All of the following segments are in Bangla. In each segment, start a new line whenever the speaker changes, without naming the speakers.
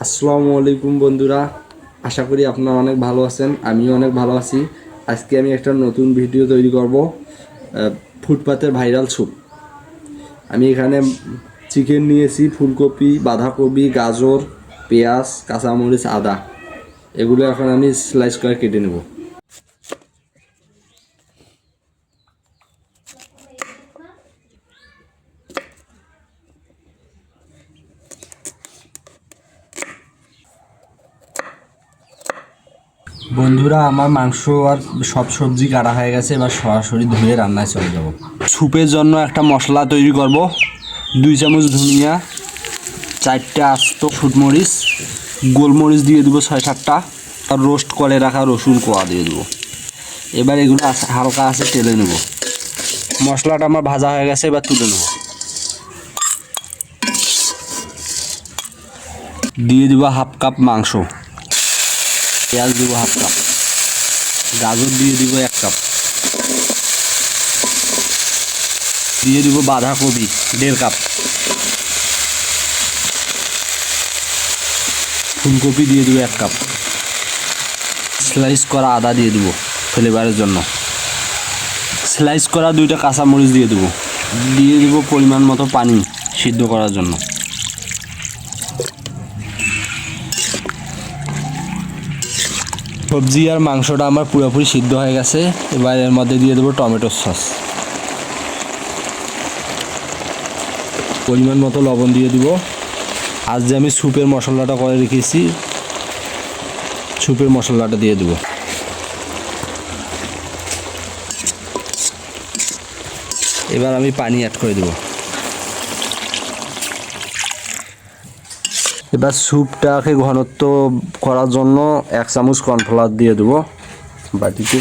আসসালামু আলাইকুম বন্ধুরা, আশা করি আপনারা অনেক ভালো আছেন। আমিও অনেক ভালো আছি। আজকে আমি একটা নতুন ভিডিও তৈরি করব, ফুটপাতের ভাইরাল স্যুপ। আমি এখানে চিকেন নিয়েছি, ফুলকপি, বাঁধাকপি, গাজর, পেঁয়াজ, কাঁচামরিচ, আদা, এগুলো এখন আমি স্লাইস করে কেটে নেব। বন্ধুরা, আমার মাংস আর সব সবজি কাটা হয়ে গেছে। এবার সরাসরি ধুয়ে রান্নায় চলে যাব। স্যুপের জন্য একটা মশলা তৈরি করব। 2 চামচ ধনিয়া, 4টা আস্ত শুটমরিচ, গোলমরিচ দিয়ে দেবো 6-7টা, আর রোস্ট করে রাখা রসুন কোয়া দিয়ে দেবো। এবার এগুলো হালকা আছে তেলে নেব। মশলাটা আমার ভাজা হয়ে গেছে, এবার তুলে নেব। দিয়ে দেবো 1/2 কাপ মাংস, পেঁয়াজ দেবো 1/2 কাপ, গাজর দিয়ে দিব 1 কাপ, দিয়ে দিব বাঁধাকপি 1.5 কাপ, ফুলকপি দিয়ে দেবো 1 কাপ, স্লাইস করা আদা দিয়ে দেবো ফ্লেভারের জন্য, স্লাইস করা 2টা কাঁচামরিচ দিয়ে দেবো, দিয়ে দেবো পরিমাণ মতো পানি সিদ্ধ করার জন্য। সবজি আর মাংসটা আমার পুরোপুরি সিদ্ধ হয়ে গেছে। এবার এর মধ্যে দিয়ে দেবো টমেটোর সস, পরিমাণ মতো লবণ দিয়ে দিব। আজ যে আমি স্যুপের মশলাটা করে রেখেছি, স্যুপের মশলাটা দিয়ে দেব। এবার আমি পানি অ্যাড করে দেব। এবার স্যুপটাকে ঘনত্ব করার জন্য 1 চামচ কর্নফ্লাওয়ার দিয়ে দেবো। বাটিতে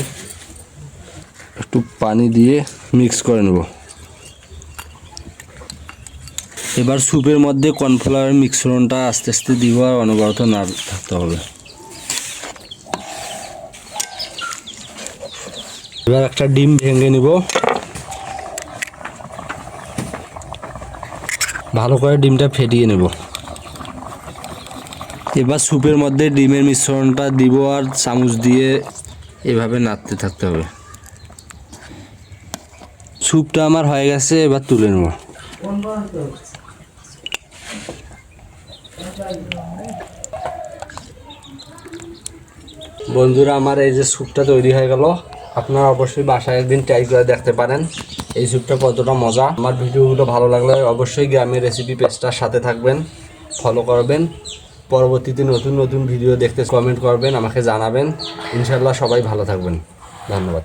একটু পানি দিয়ে মিক্স করে নেব। এবার স্যুপের মধ্যে কর্নফ্লাওয়ারের মিশ্রণটা আস্তে আস্তে দিব, আর অনবরত নাড়তে থাকতে হবে। এবার একটা ডিম ভেঙে নিব। ভালো করে ডিমটা ফেটিয়ে নেব। এবার স্যুপের মধ্যে ডিমের মিশ্রণটা দিব, আর চামচ দিয়ে এভাবে নাড়তে থাকতে হবে। স্যুপটা আমার হয়ে গেছে, এবার তুলে নেব। বন্ধুরা, আমার এই যে স্যুপটা তৈরি হয়ে গেল। আপনারা অবশ্যই বাসায় একদিন ট্রাই করে দেখতে পারেন এই স্যুপটা কতটা মজা। আমার ভিডিওগুলো ভালো লাগলে অবশ্যই গ্রামের রেসিপি পেজটার সাথে থাকবেন, ফলো করবেন। পরবর্তীতে নতুন নতুন ভিডিও দেখতে কমেন্ট করবেন, আমাকে জানাবেন। ইনশাল্লাহ সবাই ভালো থাকবেন। ধন্যবাদ।